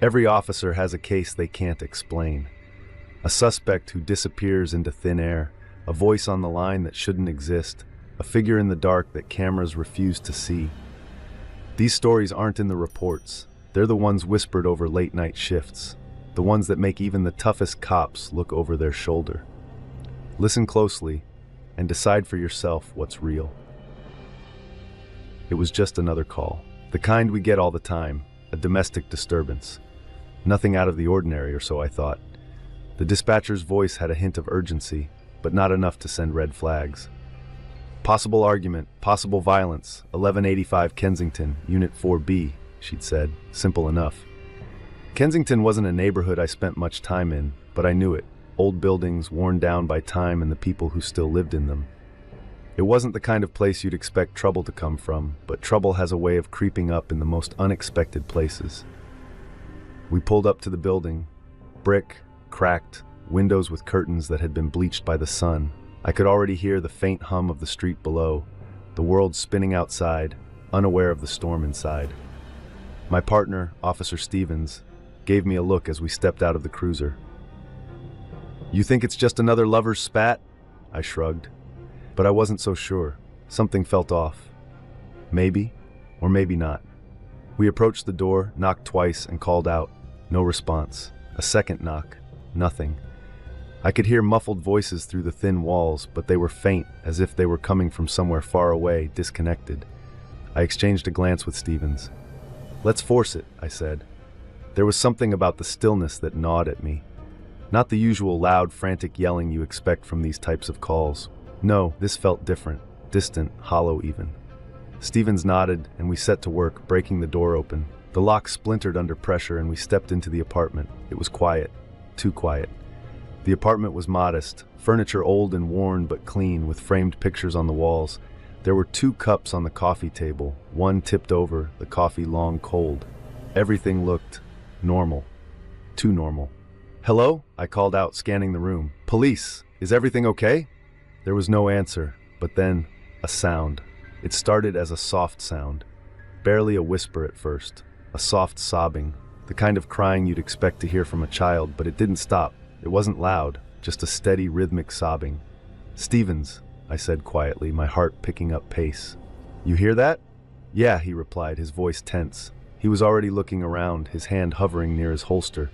Every officer has a case they can't explain. A suspect who disappears into thin air, a voice on the line that shouldn't exist, a figure in the dark that cameras refuse to see. These stories aren't in the reports. They're the ones whispered over late-night shifts, the ones that make even the toughest cops look over their shoulder. Listen closely and decide for yourself what's real. It was just another call, the kind we get all the time, a domestic disturbance. Nothing out of the ordinary, or so I thought. The dispatcher's voice had a hint of urgency, but not enough to send red flags. Possible argument, possible violence, 1185 Kensington, Unit 4B, she'd said. Simple enough. Kensington wasn't a neighborhood I spent much time in, but I knew it. Old buildings, worn down by time and the people who still lived in them. It wasn't the kind of place you'd expect trouble to come from, but trouble has a way of creeping up in the most unexpected places. We pulled up to the building. Brick, cracked, windows with curtains that had been bleached by the sun. I could already hear the faint hum of the street below, the world spinning outside, unaware of the storm inside. My partner, Officer Stevens, gave me a look as we stepped out of the cruiser. "You think it's just another lover's spat?" I shrugged. But I wasn't so sure. Something felt off. Maybe, or maybe not. We approached the door, knocked twice, and called out. No response. A second knock. Nothing. I could hear muffled voices through the thin walls, but they were faint, as if they were coming from somewhere far away, disconnected. I exchanged a glance with Stevens. "Let's force it," I said. There was something about the stillness that gnawed at me. Not the usual loud, frantic yelling you expect from these types of calls. No, this felt different, distant, hollow even. Stevens nodded, and we set to work, breaking the door open. The lock splintered under pressure, and we stepped into the apartment. It was quiet. Too quiet. The apartment was modest, furniture old and worn but clean, with framed pictures on the walls. There were 2 cups on the coffee table, one tipped over, the coffee long cold. Everything looked normal. Too normal. "Hello?" I called out, scanning the room. "Police, is everything okay?" There was no answer, but then a sound. It started as a soft sound, barely a whisper at first, a soft sobbing, the kind of crying you'd expect to hear from a child, but it didn't stop. It wasn't loud, just a steady, rhythmic sobbing. "Stevens," I said quietly, my heart picking up pace. "You hear that?" "Yeah," he replied, his voice tense. He was already looking around, his hand hovering near his holster.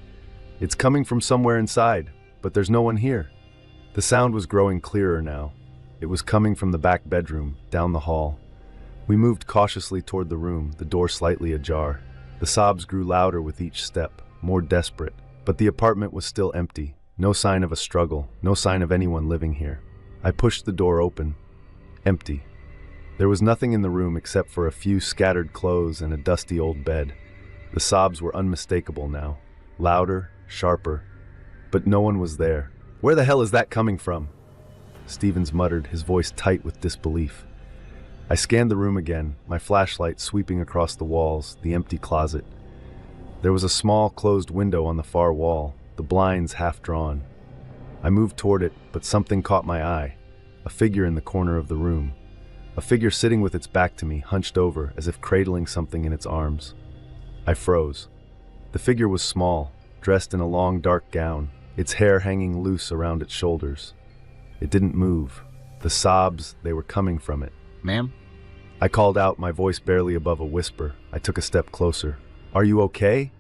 "It's coming from somewhere inside, but there's no one here." The sound was growing clearer now. It was coming from the back bedroom, down the hall. We moved cautiously toward the room, the door slightly ajar. The sobs grew louder with each step, more desperate. But the apartment was still empty. No sign of a struggle, no sign of anyone living here. I pushed the door open. Empty. There was nothing in the room except for a few scattered clothes and a dusty old bed. The sobs were unmistakable now. Louder, sharper. But no one was there. "Where the hell is that coming from?" Stevens muttered, his voice tight with disbelief. I scanned the room again, my flashlight sweeping across the walls, the empty closet. There was a small, closed window on the far wall, the blinds half drawn. I moved toward it, but something caught my eye. A figure in the corner of the room. A figure sitting with its back to me, hunched over, as if cradling something in its arms. I froze. The figure was small, dressed in a long, dark gown, its hair hanging loose around its shoulders. It didn't move. The sobs, they were coming from it. "Ma'am?" I called out, my voice barely above a whisper. I took a step closer. "Are you okay?"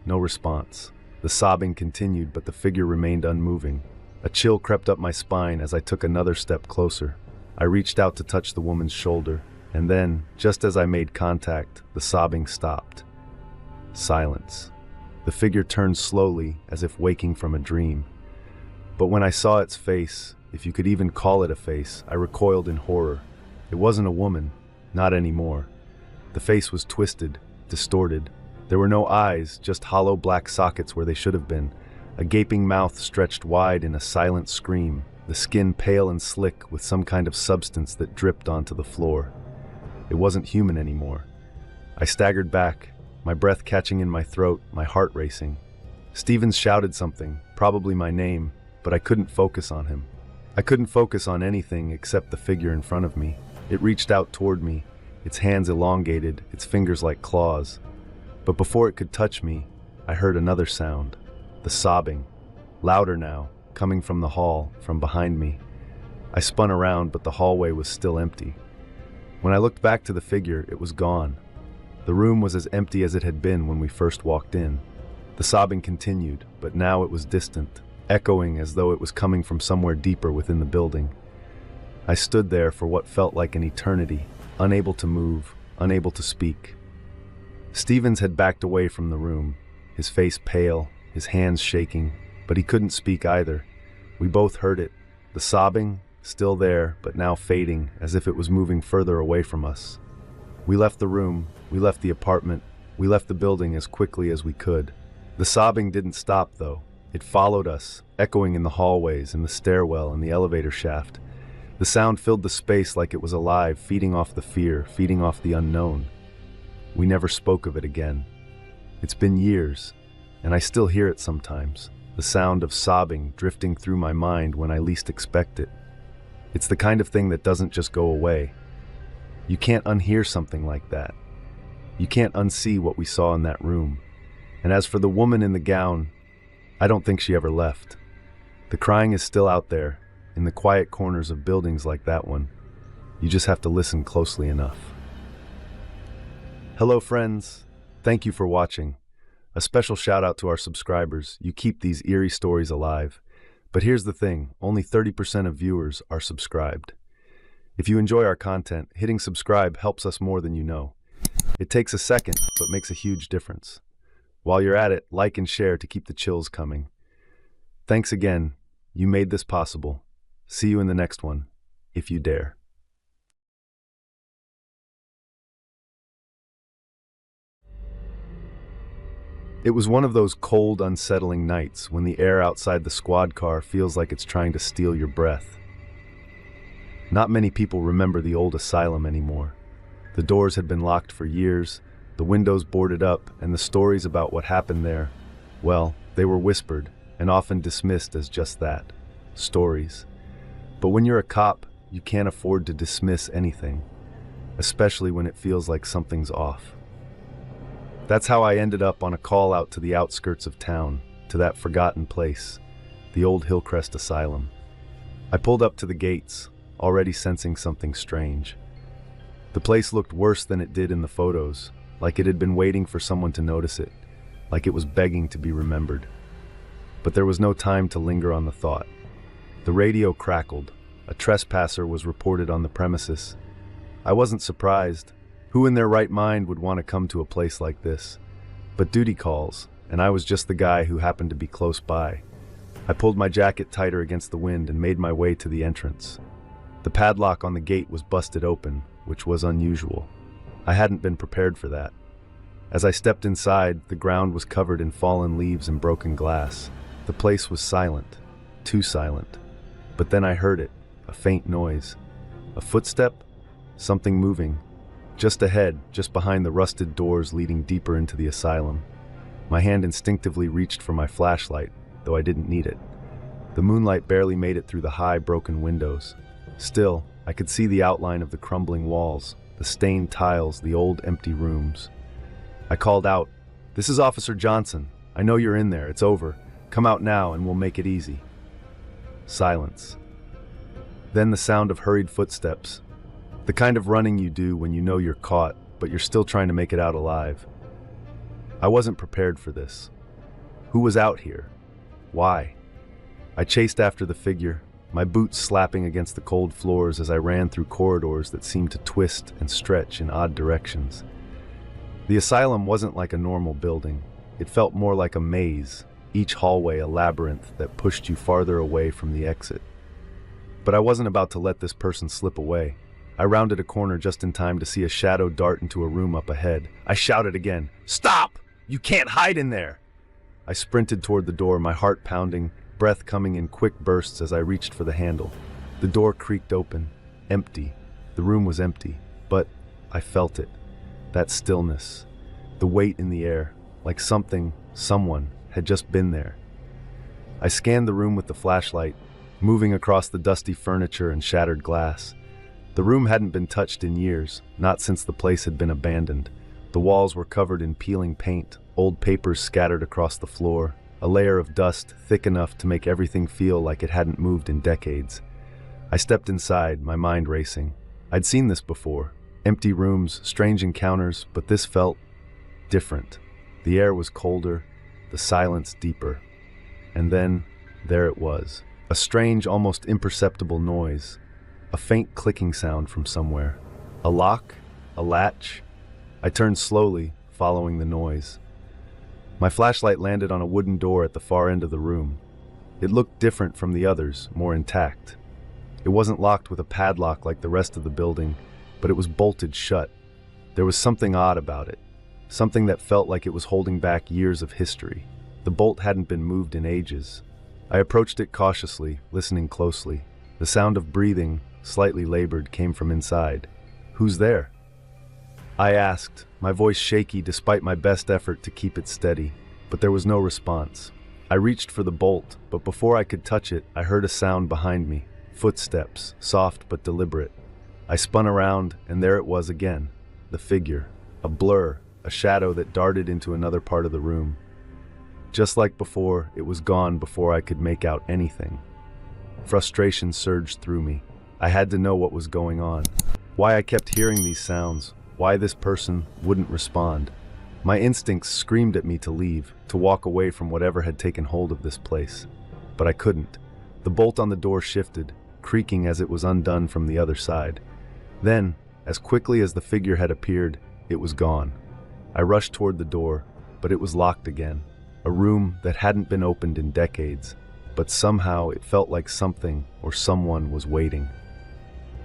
No response. The sobbing continued, but the figure remained unmoving. A chill crept up my spine as I took another step closer. I reached out to touch the woman's shoulder, and then, just as I made contact, the sobbing stopped. Silence. The figure turned slowly, as if waking from a dream. But when I saw its face, if you could even call it a face, I recoiled in horror. It wasn't a woman, not anymore. The face was twisted, distorted. There were no eyes, just hollow black sockets where they should have been. A gaping mouth stretched wide in a silent scream, the skin pale and slick with some kind of substance that dripped onto the floor. It wasn't human anymore. I staggered back, my breath catching in my throat, my heart racing. Stevens shouted something, probably my name, but I couldn't focus on him. I couldn't focus on anything except the figure in front of me. It reached out toward me, its hands elongated, its fingers like claws. But before it could touch me, I heard another sound, the sobbing, louder now, coming from the hall, from behind me. I spun around, but the hallway was still empty. When I looked back to the figure, it was gone. The room was as empty as it had been when we first walked in. The sobbing continued, but now it was distant, echoing as though it was coming from somewhere deeper within the building. I stood there for what felt like an eternity, unable to move, unable to speak. Stevens had backed away from the room, his face pale, his hands shaking, but he couldn't speak either. We both heard it, the sobbing, still there, but now fading, as if it was moving further away from us. We left the room, we left the apartment, we left the building as quickly as we could. The sobbing didn't stop, though. It followed us, echoing in the hallways, in the stairwell, and the elevator shaft. The sound filled the space like it was alive, feeding off the fear, feeding off the unknown. We never spoke of it again. It's been years, and I still hear it sometimes, the sound of sobbing drifting through my mind when I least expect it. It's the kind of thing that doesn't just go away. You can't unhear something like that. You can't unsee what we saw in that room. And as for the woman in the gown, I don't think she ever left. The crying is still out there, in the quiet corners of buildings like that one. You just have to listen closely enough. Hello, friends. Thank you for watching. A special shout out to our subscribers. You keep these eerie stories alive. But here's the thing, only 30% of viewers are subscribed. If you enjoy our content, hitting subscribe helps us more than you know. It takes a second, but makes a huge difference. While you're at it, like and share to keep the chills coming. Thanks again. You made this possible. See you in the next one, if you dare. It was one of those cold, unsettling nights when the air outside the squad car feels like it's trying to steal your breath. Not many people remember the old asylum anymore. The doors had been locked for years, the windows boarded up, and the stories about what happened there, well, they were whispered and often dismissed as just that, stories. But when you're a cop, you can't afford to dismiss anything, especially when it feels like something's off. That's how I ended up on a call out to the outskirts of town, to that forgotten place, the old Hillcrest Asylum. I pulled up to the gates, already sensing something strange. The place looked worse than it did in the photos, like it had been waiting for someone to notice it, like it was begging to be remembered. But there was no time to linger on the thought. The radio crackled. A trespasser was reported on the premises. I wasn't surprised. Who in their right mind would want to come to a place like this? But duty calls, and I was just the guy who happened to be close by. I pulled my jacket tighter against the wind and made my way to the entrance. The padlock on the gate was busted open, which was unusual. I hadn't been prepared for that. As I stepped inside, the ground was covered in fallen leaves and broken glass. The place was silent, too silent. But then I heard it, a faint noise. A footstep? Something moving. Just ahead, just behind the rusted doors leading deeper into the asylum. My hand instinctively reached for my flashlight, though I didn't need it. The moonlight barely made it through the high, broken windows. Still, I could see the outline of the crumbling walls, the stained tiles, the old empty rooms. I called out, "This is Officer Johnson. I know you're in there. It's over. Come out now and we'll make it easy." Silence. Then the sound of hurried footsteps. The kind of running you do when you know you're caught, but you're still trying to make it out alive. I wasn't prepared for this. Who was out here? Why? I chased after the figure, my boots slapping against the cold floors as I ran through corridors that seemed to twist and stretch in odd directions. The asylum wasn't like a normal building. It felt more like a maze, each hallway a labyrinth that pushed you farther away from the exit. But I wasn't about to let this person slip away. I rounded a corner just in time to see a shadow dart into a room up ahead. I shouted again, "Stop! You can't hide in there!" I sprinted toward the door, my heart pounding, breath coming in quick bursts as I reached for the handle. The door creaked open, empty. The room was empty, but I felt it. That stillness, the weight in the air, like someone had just been there. I scanned the room with the flashlight, moving across the dusty furniture and shattered glass. The room hadn't been touched in years, not since the place had been abandoned. The walls were covered in peeling paint, old papers scattered across the floor, a layer of dust thick enough to make everything feel like it hadn't moved in decades. I stepped inside, my mind racing. I'd seen this before. Empty rooms, strange encounters, but this felt different. The air was colder, the silence deeper. And then, there it was. A strange, almost imperceptible noise. A faint clicking sound from somewhere. A lock? A latch? I turned slowly, following the noise. My flashlight landed on a wooden door at the far end of the room. It looked different from the others, more intact. It wasn't locked with a padlock like the rest of the building, but it was bolted shut. There was something odd about it, something that felt like it was holding back years of history. The bolt hadn't been moved in ages. I approached it cautiously, listening closely. The sound of breathing, slightly labored, came from inside. "Who's there?" I asked, my voice shaky despite my best effort to keep it steady, but there was no response. I reached for the bolt, but before I could touch it, I heard a sound behind me. Footsteps, soft but deliberate. I spun around, and there it was again. The figure. A blur, a shadow that darted into another part of the room. Just like before, it was gone before I could make out anything. Frustration surged through me. I had to know what was going on. Why I kept hearing these sounds. Why this person wouldn't respond. My instincts screamed at me to leave, to walk away from whatever had taken hold of this place. But I couldn't. The bolt on the door shifted, creaking as it was undone from the other side. Then, as quickly as the figure had appeared, it was gone. I rushed toward the door, but it was locked again. A room that hadn't been opened in decades, but somehow it felt like something or someone was waiting.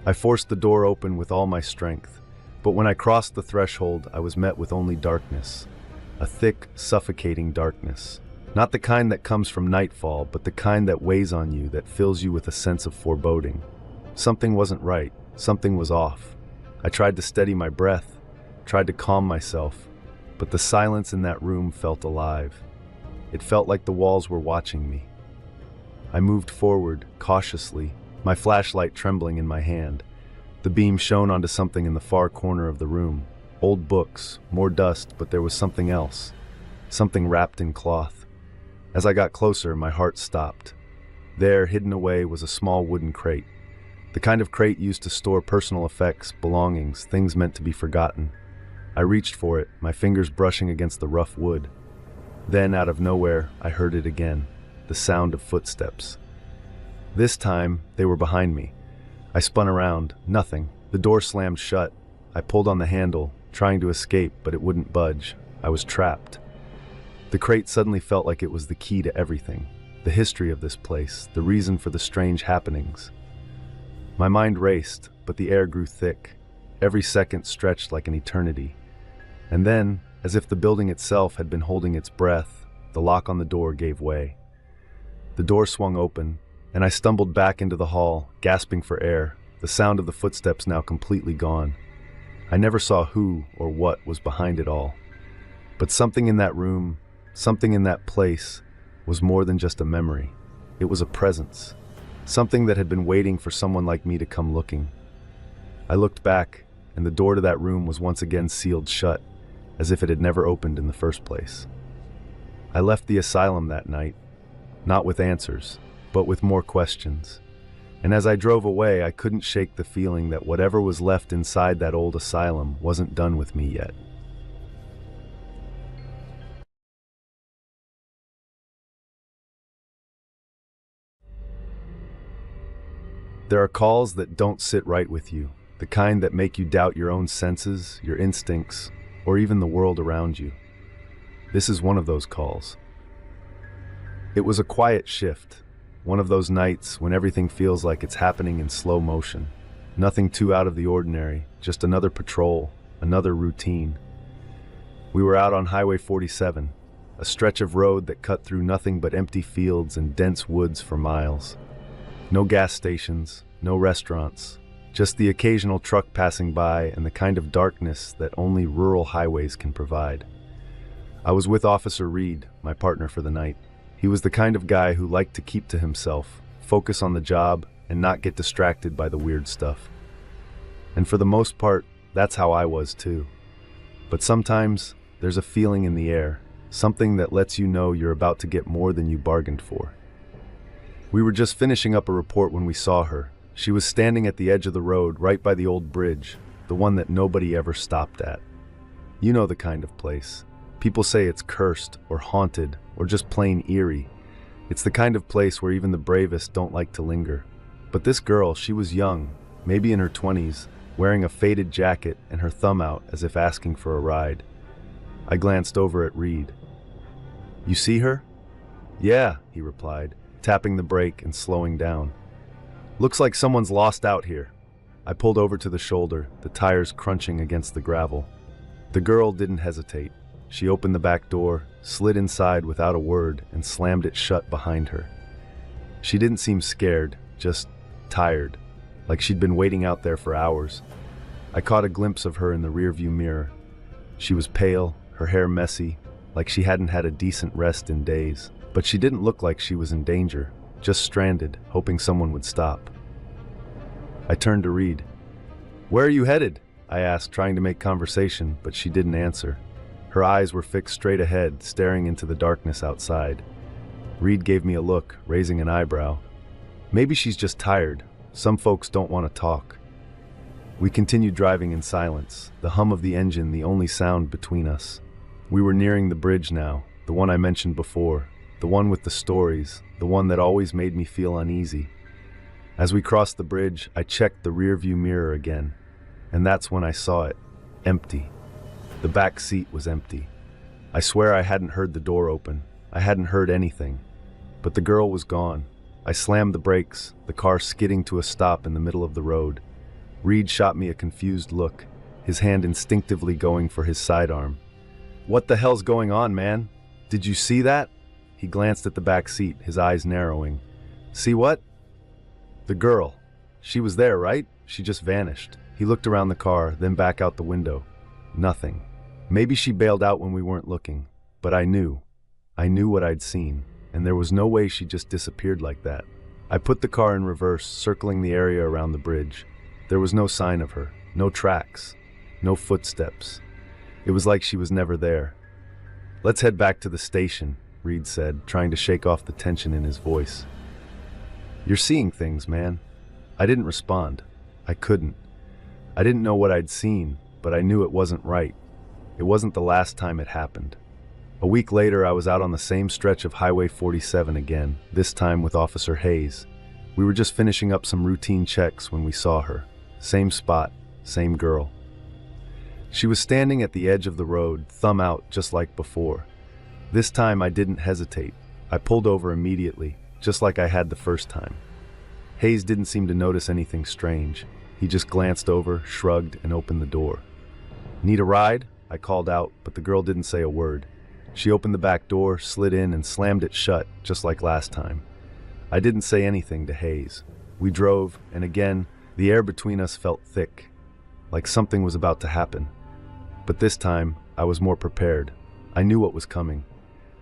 I forced the door open with all my strength, but when I crossed the threshold, I was met with only darkness. A thick, suffocating darkness. Not the kind that comes from nightfall, but the kind that weighs on you, that fills you with a sense of foreboding. Something wasn't right. Something was off. I tried to steady my breath, tried to calm myself, but the silence in that room felt alive. It felt like the walls were watching me. I moved forward, cautiously, my flashlight trembling in my hand. The beam shone onto something in the far corner of the room. Old books, more dust, but there was something else. Something wrapped in cloth. As I got closer, my heart stopped. There, hidden away, was a small wooden crate. The kind of crate used to store personal effects, belongings, things meant to be forgotten. I reached for it, my fingers brushing against the rough wood. Then, out of nowhere, I heard it again, the sound of footsteps. This time, they were behind me. I spun around, nothing. The door slammed shut. I pulled on the handle, trying to escape, but it wouldn't budge. I was trapped. The crate suddenly felt like it was the key to everything. The history of this place, the reason for the strange happenings. My mind raced, but the air grew thick. Every second stretched like an eternity. And then, as if the building itself had been holding its breath, the lock on the door gave way. The door swung open, and I stumbled back into the hall, gasping for air, the sound of the footsteps now completely gone. I never saw who or what was behind it all. But something in that room, something in that place, was more than just a memory. It was a presence. Something that had been waiting for someone like me to come looking. I looked back, and the door to that room was once again sealed shut, as if it had never opened in the first place. I left the asylum that night, not with answers, but with more questions. And as I drove away, I couldn't shake the feeling that whatever was left inside that old asylum wasn't done with me yet. There are calls that don't sit right with you, the kind that make you doubt your own senses, your instincts, or even the world around you. This is one of those calls. It was a quiet shift, one of those nights when everything feels like it's happening in slow motion. Nothing too out of the ordinary, just another patrol, another routine. We were out on Highway 47, a stretch of road that cut through nothing but empty fields and dense woods for miles. No gas stations, no restaurants, just the occasional truck passing by and the kind of darkness that only rural highways can provide. I was with Officer Reed, my partner for the night. He was the kind of guy who liked to keep to himself, focus on the job, and not get distracted by the weird stuff. And for the most part, that's how I was too. But sometimes, there's a feeling in the air, something that lets you know you're about to get more than you bargained for. We were just finishing up a report when we saw her. She was standing at the edge of the road, right by the old bridge, the one that nobody ever stopped at. You know the kind of place. People say it's cursed, or haunted, or just plain eerie. It's the kind of place where even the bravest don't like to linger. But this girl, she was young, maybe in her 20s, wearing a faded jacket and her thumb out as if asking for a ride. I glanced over at Reed. "You see her?" "Yeah," he replied, tapping the brake and slowing down. "Looks like someone's lost out here." I pulled over to the shoulder, the tires crunching against the gravel. The girl didn't hesitate. She opened the back door, slid inside without a word, and slammed it shut behind her. She didn't seem scared, just tired, like she'd been waiting out there for hours. I caught a glimpse of her in the rearview mirror. She was pale, her hair messy, like she hadn't had a decent rest in days. But she didn't look like she was in danger, just stranded, hoping someone would stop. I turned to Reed. "Where are you headed?" I asked, trying to make conversation, but she didn't answer. Her eyes were fixed straight ahead, staring into the darkness outside. Reed gave me a look, raising an eyebrow. "Maybe she's just tired. Some folks don't want to talk." We continued driving in silence, the hum of the engine the only sound between us. We were nearing the bridge now, the one I mentioned before, the one with the stories, the one that always made me feel uneasy. As we crossed the bridge, I checked the rearview mirror again, and that's when I saw it, empty. The back seat was empty. I swear I hadn't heard the door open. I hadn't heard anything. But the girl was gone. I slammed the brakes, the car skidding to a stop in the middle of the road. Reed shot me a confused look, his hand instinctively going for his sidearm. "What the hell's going on, man? Did you see that?" He glanced at the back seat, his eyes narrowing. "See what?" "The girl. She was there, right? She just vanished." He looked around the car, then back out the window. Nothing. Maybe she bailed out when we weren't looking, but I knew. I knew what I'd seen, and there was no way she just disappeared like that. I put the car in reverse, circling the area around the bridge. There was no sign of her, no tracks, no footsteps. It was like she was never there. "Let's head back to the station," Reed said, trying to shake off the tension in his voice. "You're seeing things, man." I didn't respond. I couldn't. I didn't know what I'd seen, but I knew it wasn't right. It wasn't the last time it happened. A week later, I was out on the same stretch of Highway 47 again, this time with Officer Hayes. We were just finishing up some routine checks when we saw her. Same spot, same girl. She was standing at the edge of the road, thumb out just like before. This time I didn't hesitate. I pulled over immediately, just like I had the first time. Hayes didn't seem to notice anything strange. He just glanced over, shrugged, and opened the door. "Need a ride?" I called out, but the girl didn't say a word. She opened the back door, slid in, and slammed it shut, just like last time. I didn't say anything to Hayes. We drove, and again, the air between us felt thick, like something was about to happen. But this time, I was more prepared. I knew what was coming.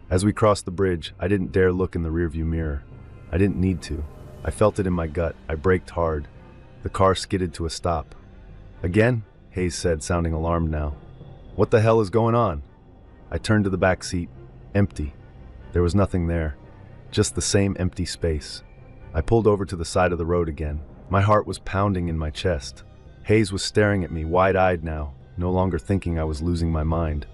As we crossed the bridge, I didn't dare look in the rearview mirror. I didn't need to. I felt it in my gut. I braked hard. The car skidded to a stop. "Again?" Hayes said, sounding alarmed now. "What the hell is going on?" I turned to the back seat. Empty. There was nothing there. Just the same empty space. I pulled over to the side of the road again. My heart was pounding in my chest. Hayes was staring at me, wide-eyed now, no longer thinking I was losing my mind.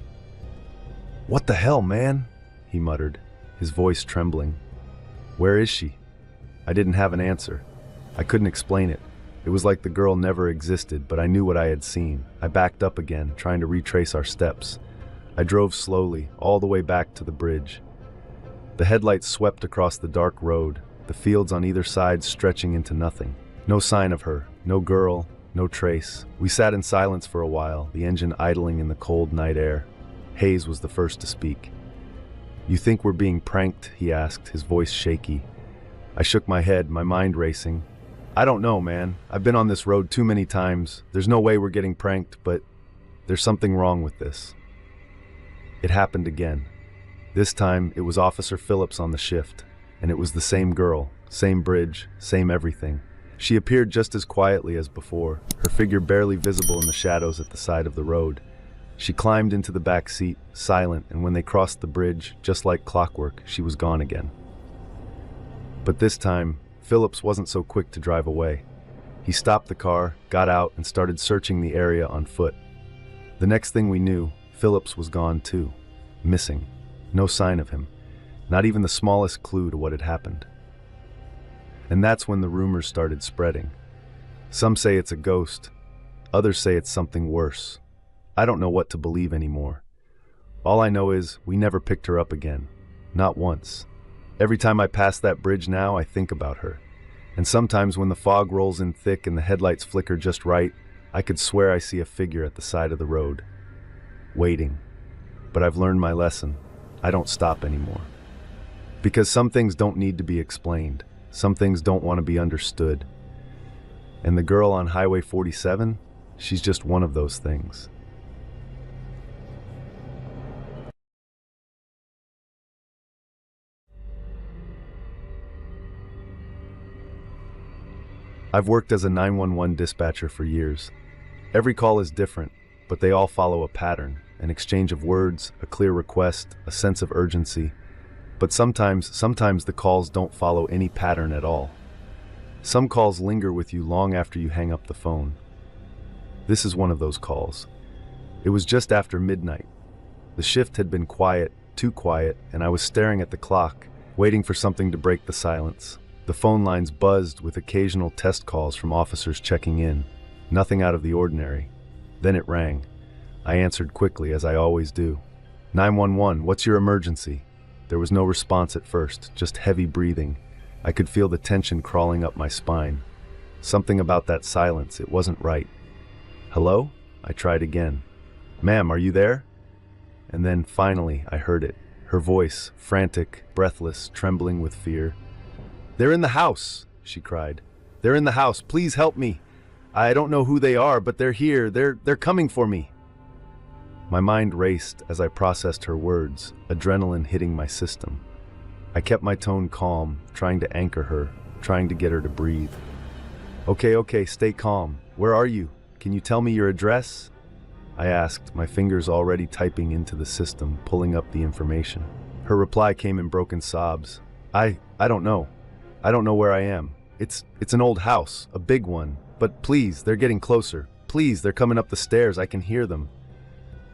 "What the hell, man?" he muttered, his voice trembling. "Where is she?" I didn't have an answer. I couldn't explain it. It was like the girl never existed, but I knew what I had seen. I backed up again, trying to retrace our steps. I drove slowly, all the way back to the bridge. The headlights swept across the dark road, the fields on either side stretching into nothing. No sign of her, no girl, no trace. We sat in silence for a while, the engine idling in the cold night air. Hayes was the first to speak. "You think we're being pranked?" he asked, his voice shaky. I shook my head, my mind racing. "I don't know, man. I've been on this road too many times. There's no way we're getting pranked, but there's something wrong with this." It happened again. This time, it was Officer Phillips on the shift, and it was the same girl, same bridge, same everything. She appeared just as quietly as before, her figure barely visible in the shadows at the side of the road. She climbed into the back seat, silent, and when they crossed the bridge, just like clockwork, she was gone again. But this time, Phillips wasn't so quick to drive away. He stopped the car, got out, and started searching the area on foot. The next thing we knew, Phillips was gone too. Missing. No sign of him. Not even the smallest clue to what had happened. And that's when the rumors started spreading. Some say it's a ghost. Others say it's something worse. I don't know what to believe anymore. All I know is we never picked her up again. Not once. Every time I pass that bridge now, I think about her. And sometimes when the fog rolls in thick and the headlights flicker just right, I could swear I see a figure at the side of the road. Waiting. But I've learned my lesson. I don't stop anymore. Because some things don't need to be explained. Some things don't want to be understood. And the girl on Highway 47, she's just one of those things. I've worked as a 911 dispatcher for years. Every call is different, but they all follow a pattern, an exchange of words, a clear request, a sense of urgency. But sometimes the calls don't follow any pattern at all. Some calls linger with you long after you hang up the phone. This is one of those calls. It was just after midnight. The shift had been quiet, too quiet, and I was staring at the clock, waiting for something to break the silence. The phone lines buzzed with occasional test calls from officers checking in. Nothing out of the ordinary. Then it rang. I answered quickly, as I always do. 911, what's your emergency? There was no response at first, just heavy breathing. I could feel the tension crawling up my spine. Something about that silence, it wasn't right. Hello? I tried again. Ma'am, are you there? And then, finally, I heard it. Her voice, frantic, breathless, trembling with fear. They're in the house, she cried. They're in the house. Please help me. I don't know who they are, but they're here. They're coming for me. My mind raced as I processed her words, adrenaline hitting my system. I kept my tone calm, trying to anchor her, trying to get her to breathe. Okay, stay calm. Where are you? Can you tell me your address? I asked, my fingers already typing into the system, pulling up the information. Her reply came in broken sobs. I don't know. I don't know where I am. It's an old house, a big one. But please, they're getting closer. Please, they're coming up the stairs. I can hear them.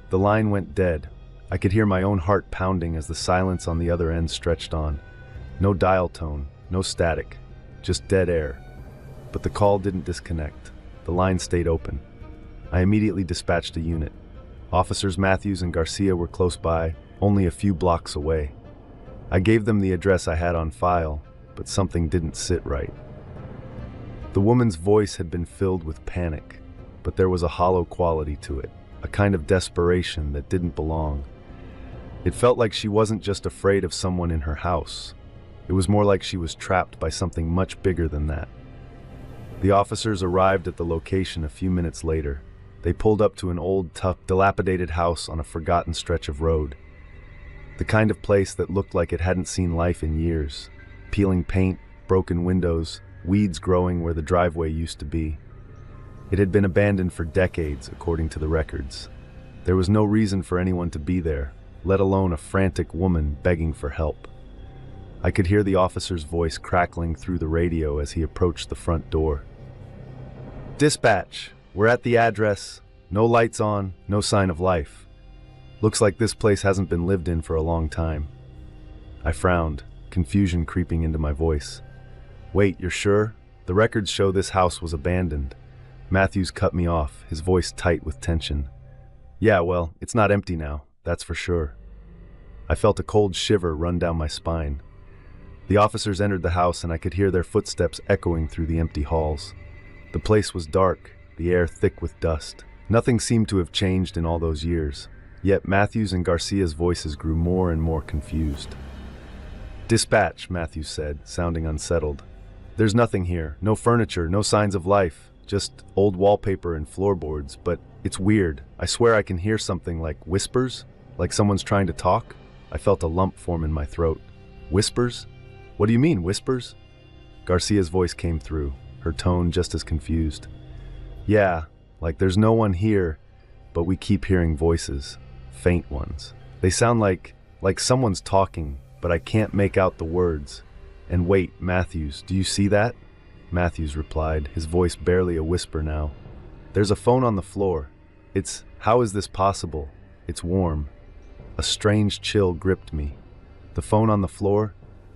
The line went dead. I could hear my own heart pounding as the silence on the other end stretched on. No dial tone, no static, just dead air. But the call didn't disconnect. The line stayed open. I immediately dispatched a unit. Officers Matthews and Garcia were close by, only a few blocks away. I gave them the address I had on file, but something didn't sit right. The woman's voice had been filled with panic, but there was a hollow quality to it, a kind of desperation that didn't belong. It felt like she wasn't just afraid of someone in her house. It was more like she was trapped by something much bigger than that. The officers arrived at the location a few minutes later. They pulled up to an old, tough, dilapidated house on a forgotten stretch of road. The kind of place that looked like it hadn't seen life in years. Peeling paint, broken windows, weeds growing where the driveway used to be. It had been abandoned for decades, according to the records. There was no reason for anyone to be there, let alone a frantic woman begging for help. I could hear the officer's voice crackling through the radio as he approached the front door. Dispatch, we're at the address. No lights on, no sign of life. Looks like this place hasn't been lived in for a long time. I frowned, confusion creeping into my voice. Wait, you're sure? The records show this house was abandoned. Matthews cut me off, his voice tight with tension. Yeah, well, it's not empty now, that's for sure. I felt a cold shiver run down my spine. The officers entered the house and I could hear their footsteps echoing through the empty halls. The place was dark, the air thick with dust. Nothing seemed to have changed in all those years, yet Matthews and Garcia's voices grew more and more confused. Dispatch, Matthews said, sounding unsettled. There's nothing here, no furniture, no signs of life, just old wallpaper and floorboards, but it's weird. I swear I can hear something like whispers, like someone's trying to talk. I felt a lump form in my throat. Whispers? What do you mean, whispers? Garcia's voice came through, her tone just as confused. Yeah, like there's no one here, but we keep hearing voices, faint ones. They sound like someone's talking, but I can't make out the words. And wait, Matthews, do you see that? Matthews replied, his voice barely a whisper now. There's a phone on the floor. How is this possible? It's warm. A strange chill gripped me. The phone on the floor?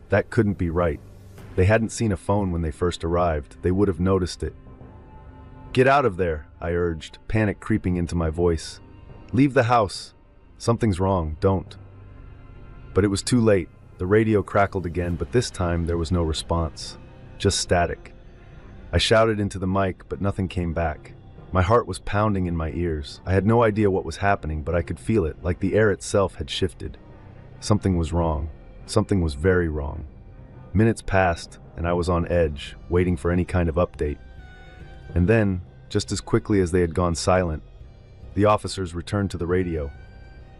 That couldn't be right. They hadn't seen a phone when they first arrived. They would have noticed it. Get out of there, I urged, panic creeping into my voice. Leave the house. Something's wrong, don't. But it was too late. The radio crackled again, but this time there was no response. Just static. I shouted into the mic, but nothing came back. My heart was pounding in my ears. I had no idea what was happening, but I could feel it, like the air itself had shifted. Something was wrong. Something was very wrong. Minutes passed, and I was on edge, waiting for any kind of update. And then, just as quickly as they had gone silent, the officers returned to the radio.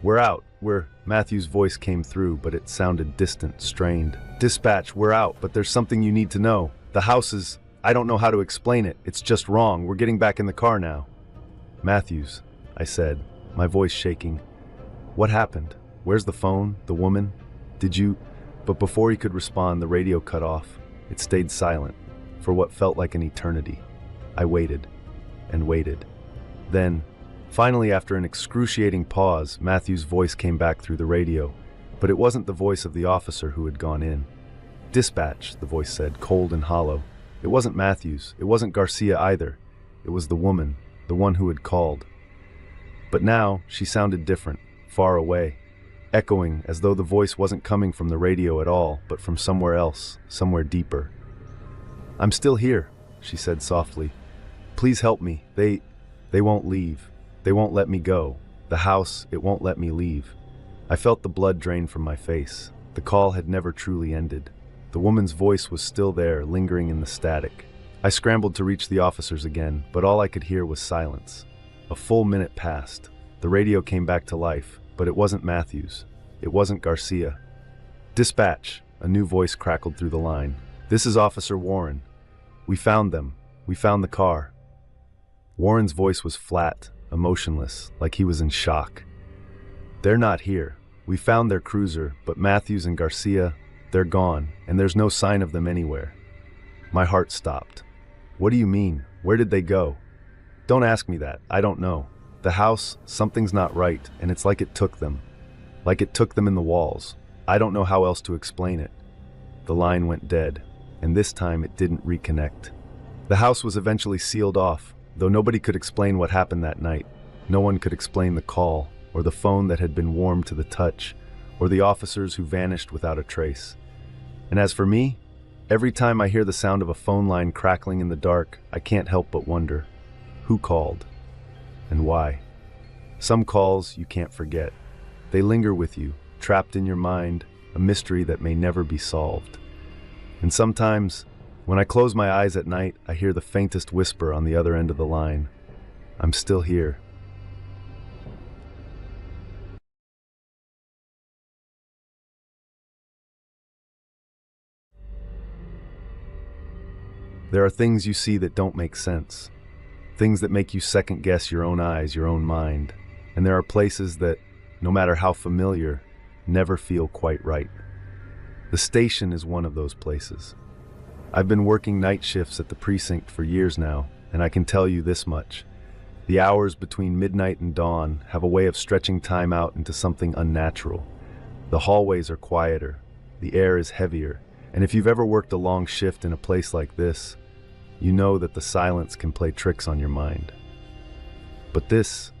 We're out. Matthew's voice came through, but it sounded distant, strained. Dispatch, we're out, but there's something you need to know. The house is... I don't know how to explain it. It's just wrong. We're getting back in the car now. Matthews, I said, my voice shaking. What happened? Where's the phone? The woman? Did you... But before he could respond, the radio cut off. It stayed silent, for what felt like an eternity. I waited, and waited. Then, finally, after an excruciating pause, Matthew's voice came back through the radio, but it wasn't the voice of the officer who had gone in. Dispatch, the voice said, cold and hollow. It wasn't Matthews. It wasn't Garcia either. It was the woman, the one who had called. But now, she sounded different, far away, echoing as though the voice wasn't coming from the radio at all, but from somewhere else, somewhere deeper. I'm still here, she said softly. Please help me. They won't leave. They won't let me go. The house, it won't let me leave. I felt the blood drain from my face. The call had never truly ended. The woman's voice was still there, lingering in the static. I scrambled to reach the officers again, but all I could hear was silence. A full minute passed. The radio came back to life, but it wasn't Matthews. It wasn't Garcia. Dispatch, a new voice crackled through the line. This is Officer Warren. We found them. We found the car. Warren's voice was flat, emotionless, like he was in shock. They're not here. We found their cruiser, but Matthews and Garcia, they're gone, and there's no sign of them anywhere. My heart stopped. What do you mean? Where did they go? Don't ask me that. I don't know. The house, something's not right, and it's like it took them. Like it took them in the walls. I don't know how else to explain it. The line went dead, and this time it didn't reconnect. The house was eventually sealed off, though nobody could explain what happened that night. No one could explain the call, or the phone that had been warmed to the touch, or the officers who vanished without a trace. And as for me, every time I hear the sound of a phone line crackling in the dark, I can't help but wonder, who called? And why? Some calls you can't forget. They linger with you, trapped in your mind, a mystery that may never be solved. And sometimes, when I close my eyes at night, I hear the faintest whisper on the other end of the line. I'm still here. There are things you see that don't make sense. Things that make you second-guess your own eyes, your own mind. And there are places that, no matter how familiar, never feel quite right. The station is one of those places. I've been working night shifts at the precinct for years now, and I can tell you this much. The hours between midnight and dawn have a way of stretching time out into something unnatural. The hallways are quieter, the air is heavier, and if you've ever worked a long shift in a place like this, you know that the silence can play tricks on your mind. But this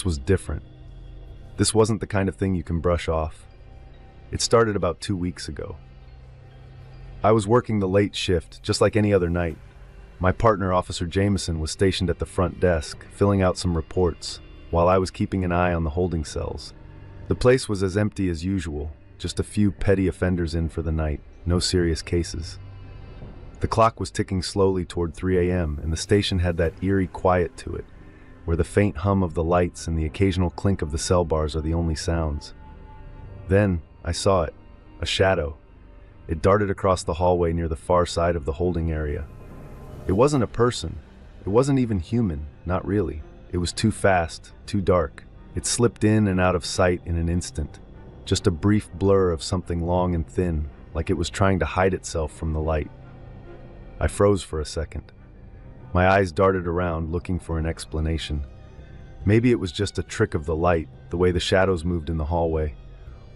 was different. This wasn't the kind of thing you can brush off. It started about 2 weeks ago. I was working the late shift, just like any other night. My partner, Officer Jameson, was stationed at the front desk, filling out some reports, while I was keeping an eye on the holding cells. The place was as empty as usual, just a few petty offenders in for the night, no serious cases. The clock was ticking slowly toward 3 a.m., and the station had that eerie quiet to it, where the faint hum of the lights and the occasional clink of the cell bars are the only sounds. Then, I saw it, a shadow. It darted across the hallway near the far side of the holding area. It wasn't a person. It wasn't even human, not really. It was too fast, too dark. It slipped in and out of sight in an instant. Just a brief blur of something long and thin, like it was trying to hide itself from the light. I froze for a second. My eyes darted around, looking for an explanation. Maybe it was just a trick of the light, the way the shadows moved in the hallway.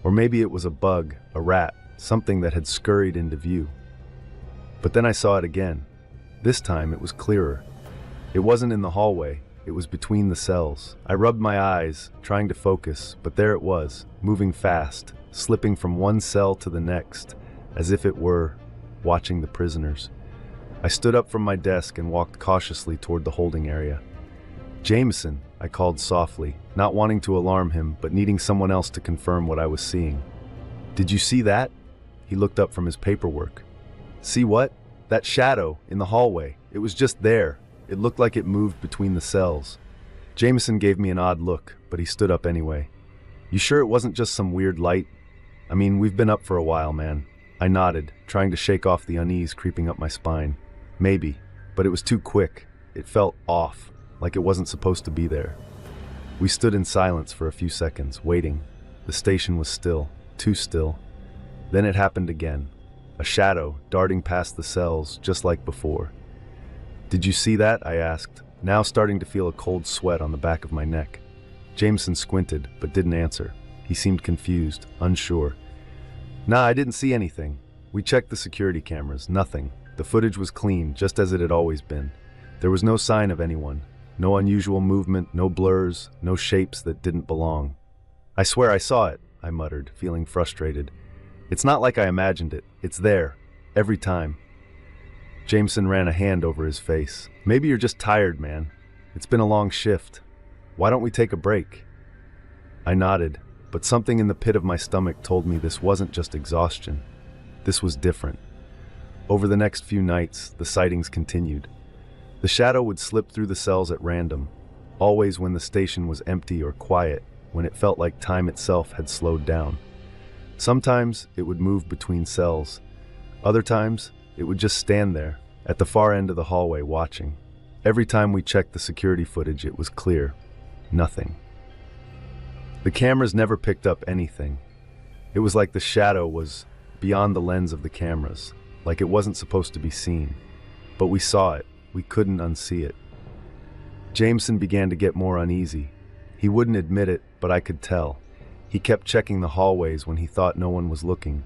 Or maybe it was a bug, a rat, something that had scurried into view. But then I saw it again. This time it was clearer. It wasn't in the hallway, it was between the cells. I rubbed my eyes, trying to focus, but there it was, moving fast, slipping from one cell to the next, as if it were watching the prisoners. I stood up from my desk and walked cautiously toward the holding area. "Jameson," I called softly, not wanting to alarm him, but needing someone else to confirm what I was seeing. "Did you see that?" He looked up from his paperwork. "See what?" "That shadow in the hallway. It was just there. It looked like it moved between the cells." Jameson gave me an odd look, but he stood up anyway. "You sure it wasn't just some weird light? I mean, we've been up for a while, man." I nodded, trying to shake off the unease creeping up my spine. "Maybe, but it was too quick. It felt off, like it wasn't supposed to be there." We stood in silence for a few seconds, waiting. The station was still, too still. Then it happened again. A shadow darting past the cells, just like before. "Did you see that?" I asked, now starting to feel a cold sweat on the back of my neck. Jameson squinted, but didn't answer. He seemed confused, unsure. "Nah, I didn't see anything. We checked the security cameras. Nothing. The footage was clean, just as it had always been. There was no sign of anyone. No unusual movement, no blurs, no shapes that didn't belong." "I swear I saw it," I muttered, feeling frustrated. "It's not like I imagined it. It's there. Every time." Jameson ran a hand over his face. "Maybe you're just tired, man. It's been a long shift. Why don't we take a break?" I nodded, but something in the pit of my stomach told me this wasn't just exhaustion. This was different. Over the next few nights, the sightings continued. The shadow would slip through the cells at random, always when the station was empty or quiet, when it felt like time itself had slowed down. Sometimes it would move between cells. Other times, it would just stand there, at the far end of the hallway watching. Every time we checked the security footage, it was clear. Nothing. The cameras never picked up anything. It was like the shadow was beyond the lens of the cameras, like it wasn't supposed to be seen. But we saw it. We couldn't unsee it. Jameson began to get more uneasy. He wouldn't admit it, but I could tell. He kept checking the hallways when he thought no one was looking.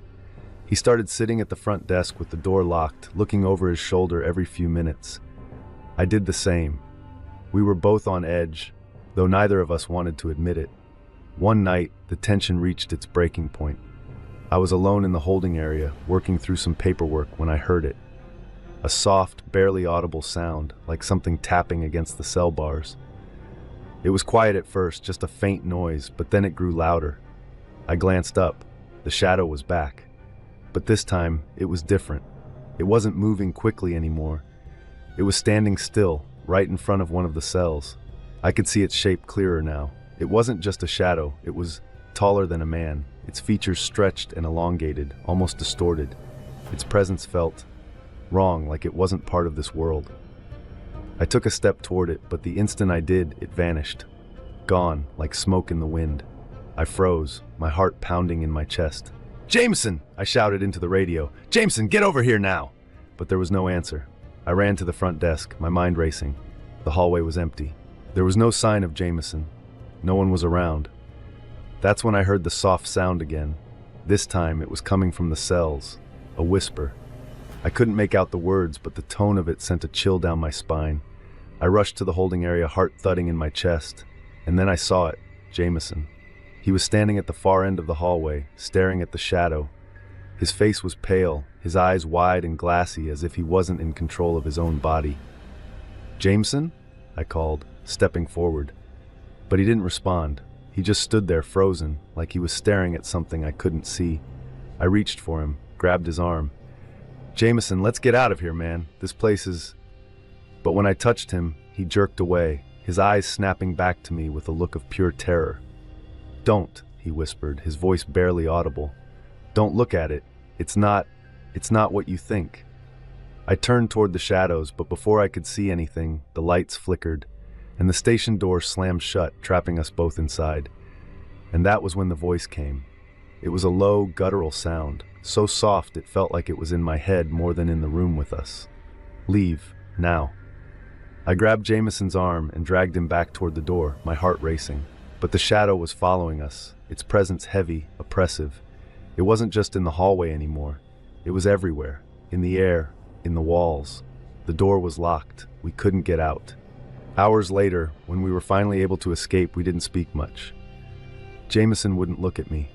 He started sitting at the front desk with the door locked, looking over his shoulder every few minutes. I did the same. We were both on edge, though neither of us wanted to admit it. One night, the tension reached its breaking point. I was alone in the holding area, working through some paperwork when I heard it. A soft, barely audible sound, like something tapping against the cell bars. It was quiet at first, just a faint noise, but then it grew louder. I glanced up. The shadow was back. But this time, it was different. It wasn't moving quickly anymore. It was standing still, right in front of one of the cells. I could see its shape clearer now. It wasn't just a shadow, it was taller than a man. Its features stretched and elongated, almost distorted. Its presence felt wrong, like it wasn't part of this world. I took a step toward it, but the instant I did, it vanished. Gone, like smoke in the wind. I froze, my heart pounding in my chest. "Jameson!" I shouted into the radio. "Jameson, get over here now!" But there was no answer. I ran to the front desk, my mind racing. The hallway was empty. There was no sign of Jameson. No one was around. That's when I heard the soft sound again. This time it was coming from the cells, a whisper. I couldn't make out the words, but the tone of it sent a chill down my spine. I rushed to the holding area, heart thudding in my chest. And then I saw it, Jameson. He was standing at the far end of the hallway, staring at the shadow. His face was pale, his eyes wide and glassy, as if he wasn't in control of his own body. "Jameson?" I called, stepping forward. But he didn't respond. He just stood there frozen, like he was staring at something I couldn't see. I reached for him, grabbed his arm. "Jameson, let's get out of here, man. This place is..." But when I touched him, he jerked away, his eyes snapping back to me with a look of pure terror. "Don't," he whispered, his voice barely audible. "Don't look at it. It's not what you think." I turned toward the shadows, but before I could see anything, the lights flickered. and the station door slammed shut, trapping us both inside. And that was when the voice came. It was a low, guttural sound, so soft it felt like it was in my head more than in the room with us. "Leave, now." I grabbed Jameson's arm and dragged him back toward the door, my heart racing. But the shadow was following us, its presence heavy, oppressive. It wasn't just in the hallway anymore. It was everywhere, in the air, in the walls. The door was locked. We couldn't get out. Hours later, when we were finally able to escape, we didn't speak much. Jameson wouldn't look at me.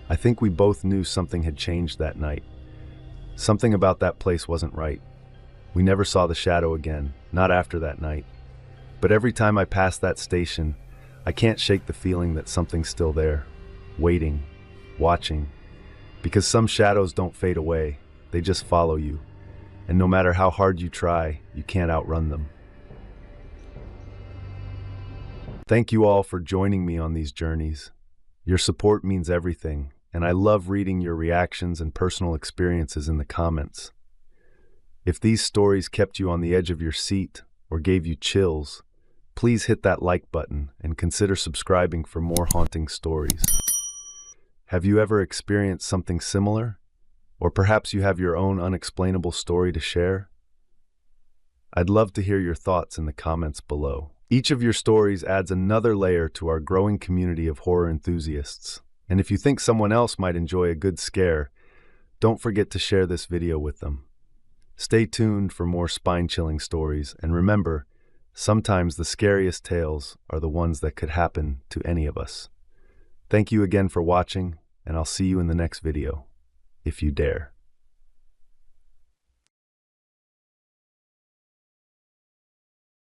I think we both knew something had changed that night. Something about that place wasn't right. We never saw the shadow again, not after that night. But every time I pass that station, I can't shake the feeling that something's still there, waiting, watching. Because some shadows don't fade away, they just follow you. And no matter how hard you try, you can't outrun them. Thank you all for joining me on these journeys. Your support means everything, and I love reading your reactions and personal experiences in the comments. If these stories kept you on the edge of your seat or gave you chills, please hit that like button and consider subscribing for more haunting stories. Have you ever experienced something similar? Or perhaps you have your own unexplainable story to share? I'd love to hear your thoughts in the comments below. Each of your stories adds another layer to our growing community of horror enthusiasts. And if you think someone else might enjoy a good scare, don't forget to share this video with them. Stay tuned for more spine-chilling stories, and remember, sometimes the scariest tales are the ones that could happen to any of us. Thank you again for watching, and I'll see you in the next video, if you dare.